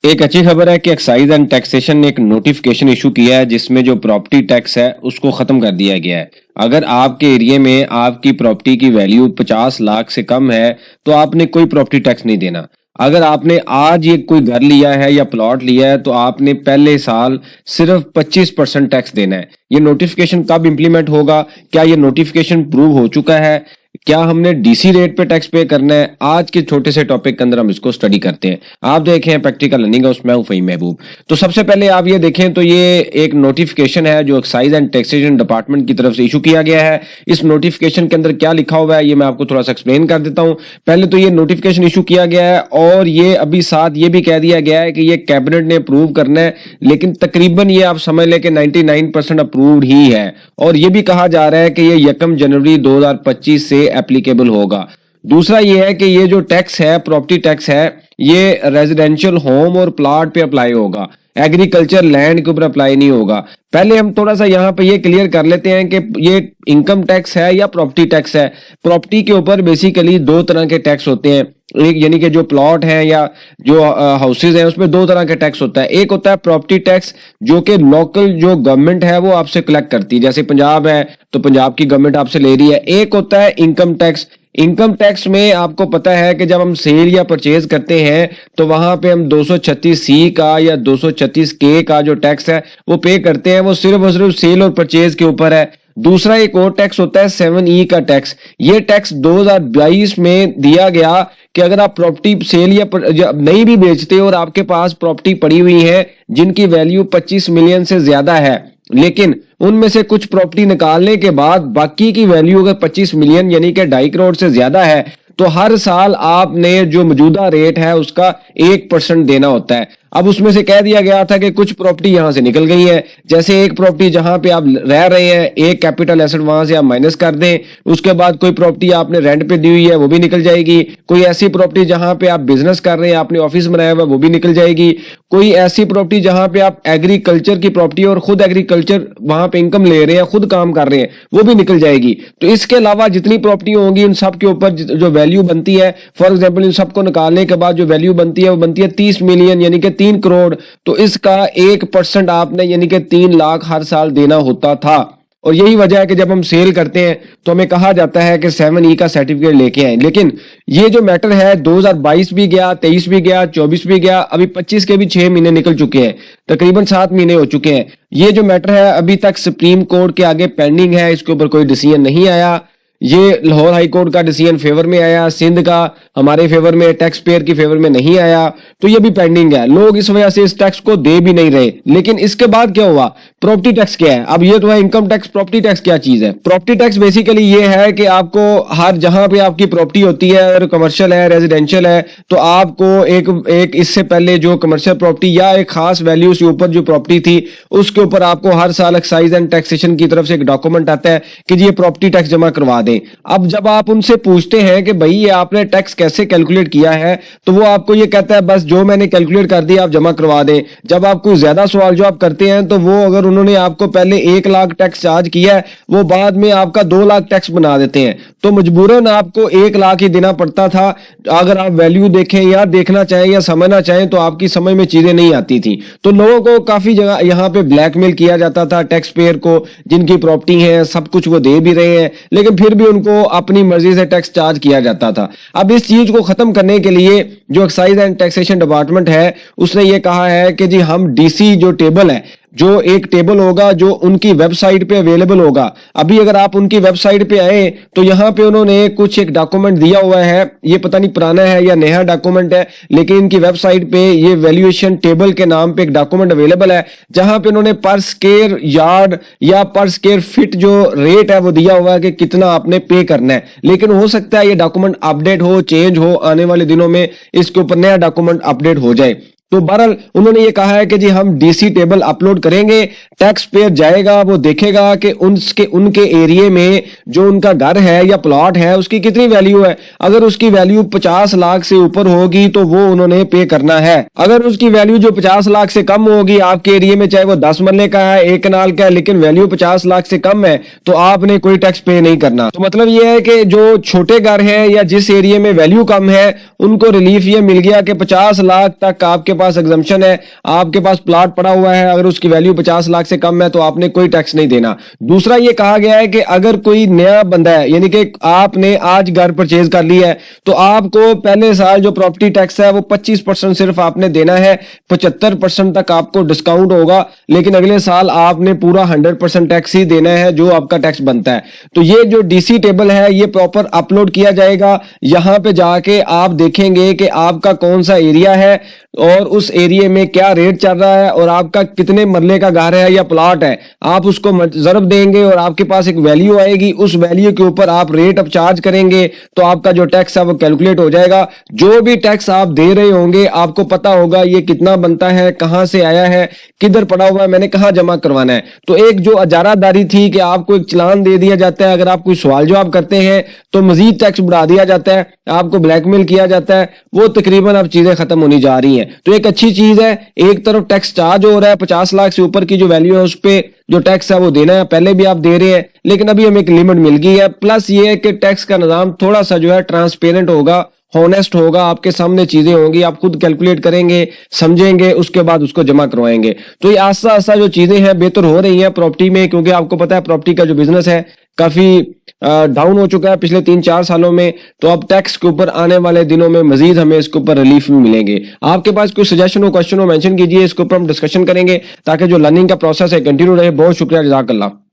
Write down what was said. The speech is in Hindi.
एक अच्छी खबर है कि एक्साइज एंड टैक्सेशन ने एक नोटिफिकेशन इशू किया है जिसमें जो प्रॉपर्टी टैक्स है उसको खत्म कर दिया गया है। अगर आपके एरिया में आपकी प्रॉपर्टी की वैल्यू 50 लाख से कम है तो आपने कोई प्रॉपर्टी टैक्स नहीं देना। अगर आपने आज ये कोई घर लिया है या प्लॉट लिया है तो आपने पहले साल सिर्फ 25% टैक्स देना है। ये नोटिफिकेशन कब इंप्लीमेंट होगा, क्या ये नोटिफिकेशन प्रूव हो चुका है, क्या हमने डीसी रेट पे टैक्स पे करना है, आज के छोटे से टॉपिक के अंदर हम इसको स्टडी करते हैं। आप देखें प्रैक्टिकल लर्निंग है, उसमें हूं फ़हीम महबूब। तो सबसे पहले आप ये देखें तो ये एक नोटिफिकेशन है जो एक्साइज एंड टैक्सेशन डिपार्टमेंट की तरफ से इशू किया गया है। इस नोटिफिकेशन के अंदर क्या लिखा हुआ है ये मैं आपको थोड़ा सा एक्सप्लेन कर देता हूं। पहले तो ये नोटिफिकेशन इशू किया गया है और ये अभी साथ ये भी कह दिया गया है कि ये कैबिनेट ने अप्रूव करना है, लेकिन तकरीबन ये आप समझ लें कि 99% अप्रूव्ड ही है। और ये भी कहा जा रहा है कि ये 1 जनवरी 2025 से एप्लीकेबल होगा। दूसरा ये है कि ये जो टैक्स है, प्रॉपर्टी टैक्स है, ये रेजिडेंशियल होम और प्लॉट पे अप्लाई होगा, एग्रीकल्चर लैंड के ऊपर अप्लाई नहीं होगा। पहले हम थोड़ा सा यहाँ पे ये क्लियर कर लेते हैं कि ये इनकम टैक्स है या प्रॉपर्टी टैक्स है। प्रॉपर्टी के ऊपर बेसिकली दो तरह के टैक्स होते हैं, एक यानी कि जो प्लॉट है या जो हाउसेज हैं उसमें दो तरह के टैक्स होता है। एक होता है प्रॉपर्टी टैक्स जो कि लोकल जो गवर्नमेंट है वो आपसे कलेक्ट करती है, जैसे पंजाब है तो पंजाब की गवर्नमेंट आपसे ले रही है। एक होता है इनकम टैक्स। इनकम टैक्स में आपको पता है कि जब हम सेल या परचेज करते हैं तो वहां पे हम 236C का या 236K का जो टैक्स है वो पे करते हैं, वो सिर्फ और सिर्फ सेल और परचेज के ऊपर है। दूसरा एक और टैक्स होता है 7E का टैक्स। ये टैक्स 2022 में दिया गया कि अगर आप प्रॉपर्टी सेल या नहीं भी बेचते और आपके पास प्रॉपर्टी पड़ी हुई है जिनकी वैल्यू 25 मिलियन से ज्यादा है, लेकिन उनमें से कुछ प्रॉपर्टी निकालने के बाद बाकी की वैल्यू अगर 25 मिलियन यानी कि 2.5 करोड़ से ज्यादा है तो हर साल आपने जो मौजूदा रेट है उसका 1% देना होता है। अब उसमें से कह दिया गया था कि कुछ प्रॉपर्टी यहां से निकल गई है, जैसे एक प्रॉपर्टी जहां पे आप रह रहे हैं एक कैपिटल एसेट वहां से आप माइनस कर दें, उसके बाद कोई प्रॉपर्टी आपने रेंट पे दी हुई है वो भी निकल जाएगी। कोई ऐसी प्रॉपर्टी जहां पे आप बिजनेस कर रहे हैं, आपने ऑफिस बनाया हुआ वो भी निकल जाएगी। कोई ऐसी प्रॉपर्टी जहां पे आप एग्रीकल्चर की प्रॉपर्टी और खुद एग्रीकल्चर वहां पे इनकम ले रहे हैं, खुद काम कर रहे हैं, वो भी निकल जाएगी। तो इसके अलावा जितनी प्रॉपर्टी होंगी उन सब के ऊपर जो वैल्यू बनती है, फॉर एग्जाम्पल इन सबको निकालने के बाद जो वैल्यू बनती है वो बनती है 30 मिलियन यानी कि 3 करोड़। तो इसका 1% आपने यानी कि 3 लाख हर साल देना होता था। और यही वजह है कि जब हम सेल करते हैं तो हमें कहा जाता है कि 7E का सर्टिफिकेट लेके आए। लेकिन ये जो मैटर है 2022 भी गया, 23 भी गया, 24 भी गया, अभी 25 के भी 6 महीने निकल चुके हैं, तकरीबन 7 महीने हो चुके हैं। ये जो मैटर है अभी तक सुप्रीम कोर्ट के आगे पेंडिंग है, इसके ऊपर कोई डिसीजन नहीं आया। ये लाहौर हाई कोर्ट का डिसीजन फेवर में आया, सिंध का हमारे फेवर में, टैक्स पेयर की फेवर में नहीं आया, तो ये भी पेंडिंग है। लोग इस वजह से इस टैक्स को दे भी नहीं रहे। लेकिन इसके बाद क्या हुआ, प्रॉपर्टी टैक्स क्या है? अब ये तो है इनकम टैक्स, प्रॉपर्टी टैक्स क्या चीज है? प्रॉपर्टी टैक्स बेसिकली ये है कि आपको हर जहां पे आपकी प्रॉपर्टी होती है, अगर कमर्शियल है, रेजिडेंशियल है, तो आपको एक इससे पहले जो कमर्शियल प्रॉपर्टी या एक खास वैल्यू से ऊपर जो प्रॉपर्टी थी उसके ऊपर आपको हर साल एक्साइज एंड टैक्सेशन की तरफ से एक डॉक्यूमेंट आता है कि जी ये प्रॉपर्टी टैक्स जमा करवा दें। अब जब आप उनसे पूछते हैं कि भाई ये आपने टैक्स कैसे कैलकुलेट किया है, तो वो आपको ये कहता है बस जो मैंने कैलकुलेट कर दिया आप जमा करवा दें। जब आप कोई ज्यादा सवाल जो आप करते हैं तो वो अगर उन्होंने आपको पहले 1 लाख टैक्स चार्ज किया है वो बाद में आपका 2 लाख टैक्स बना देते हैं, तो मजबूरन आपको 1 लाख ही देना पड़ता था। अगर आप वैल्यू देखें या देखना चाहें या समझना चाहें तो आपकी समझ में चीजें नहीं आती थी। तो लोगों को काफी जगह यहाँ पे ब्लैकमेल किया जाता था, टैक्स पेयर को जिनकी प्रॉपर्टी है सब कुछ वो दे भी रहे हैं लेकिन फिर भी उनको अपनी मर्जी से टैक्स चार्ज किया जाता था। अब इस चीज को खत्म करने के लिए जो एक्साइज एंड टैक्सेशन डिपार्टमेंट है उसने ये कहा है कि जी हम डीसी जो टेबल है, जो एक टेबल होगा जो उनकी वेबसाइट पे अवेलेबल होगा। अभी अगर आप उनकी वेबसाइट पे आए तो यहाँ पे उन्होंने कुछ एक डॉक्यूमेंट दिया हुआ है, ये पता नहीं पुराना है या नया डॉक्यूमेंट है, लेकिन इनकी वेबसाइट पे ये वैल्यूएशन टेबल के नाम पे एक डॉक्यूमेंट अवेलेबल है जहां पे उन्होंने पर स्क्वायर यार्ड या पर स्क्वायर फीट जो रेट है वो दिया हुआ है कि कितना आपने पे करना है। लेकिन हो सकता है ये डॉक्यूमेंट अपडेट हो, चेंज हो, आने वाले दिनों में इसके ऊपर नया डॉक्यूमेंट अपडेट हो जाए। तो बहरहाल उन्होंने ये कहा है कि जी हम डीसी टेबल अपलोड करेंगे, टैक्स पेयर जाएगा वो देखेगा कि उनके एरिया में जो उनका घर है या प्लॉट है उसकी कितनी वैल्यू है। अगर उसकी वैल्यू 50 लाख से ऊपर होगी तो वो उन्होंने पे करना है। अगर उसकी वैल्यू जो 50 लाख से कम होगी आपके एरिया में, चाहे वो 10 मरले का है, 1 कनाल का है, लेकिन वैल्यू 50 लाख से कम है तो आपने कोई टैक्स पे नहीं करना। तो मतलब ये है कि जो छोटे घर है या जिस एरिया में वैल्यू कम है उनको रिलीफ ये मिल गया कि 50 लाख तक आपके पास एग्जम्पशन है, आपके पास प्लॉट पड़ा हुआ है, अगर उसकी वैल्यू 50 लाख से कम है तो आपने कोई टैक्स नहीं देना। दूसरा ये कहा गया है कि अगर कोई नया बंदा है, यानी कि आपने आज घर परचेज कर लिया है, तो आपको पहले साल जो प्रॉपर्टी टैक्स है वो 25% सिर्फ आपने देना है, 75% तक आपको डिस्काउंट होगा, लेकिन अगले साल आपने पूरा 100% टैक्स ही देना है जो आपका टैक्स बनता है। तो ये जो डीसी टेबल है ये प्रॉपर अपलोड किया जाएगा, यहां पे जाके आप देखेंगे कि आपका कौन सा एरिया है और उस एरिया में क्या रेट चल रहा है और आपका कितने मरले का घर है या प्लॉट है, आप उसको ज़रब देंगे और आपके पास एक वैल्यू आएगी, उस वैल्यू के ऊपर आप रेट ऑफ चार्ज करेंगे तो आपका जो टैक्स है वो कैलकुलेट हो जाएगा। जो भी टैक्स आप दे रहे होंगे आपको पता होगा ये कितना बनता है, कहां से आया है, किधर पड़ा हुआ है, मैंने कहां जमा करवाना है। तो एक जो अजारादारी थी कि आपको एक चालान दे दिया जाता है, अगर आप कोई सवाल जवाब करते हैं तो मजीद टैक्स बढ़ा दिया जाता है, आपको ब्लैकमेल किया जाता है, वो तकरीबन अब चीजें खत्म होनी जा रही हैं। तो एक अच्छी चीज है, एक तरफ टैक्स चार्ज हो रहा है, 50 लाख से ऊपर की जो वैल्यू है उस पे जो टैक्स है वो देना है, पहले भी आप दे रहे हैं, लेकिन अभी हमें एक लिमिट मिल गई है। प्लस ये है कि टैक्स का निजाम थोड़ा सा जो है ट्रांसपेरेंट होगा, हॉनेस्ट होगा, आपके सामने चीजें होंगी, आप खुद कैलकुलेट करेंगे, समझेंगे, उसके बाद उसको जमा करवाएंगे। तो ये आस्ता आस्ता जो चीजें हैं बेहतर हो रही हैं प्रॉपर्टी में, क्योंकि आपको पता है प्रॉपर्टी का जो बिजनेस है काफी डाउन हो चुका है पिछले 3-4 सालों में। तो अब टैक्स के ऊपर आने वाले दिनों में मजीद हमें इसके ऊपर रिलीफ भी मिलेंगे। आपके पास कोई सजेशन हो, क्वेश्चन हो, मेंशन कीजिए, इसके ऊपर हम डिस्कशन करेंगे ताकि जो लर्निंग का प्रोसेस है कंटिन्यू रहे। बहुत शुक्रिया, जज़ाकल्लाह।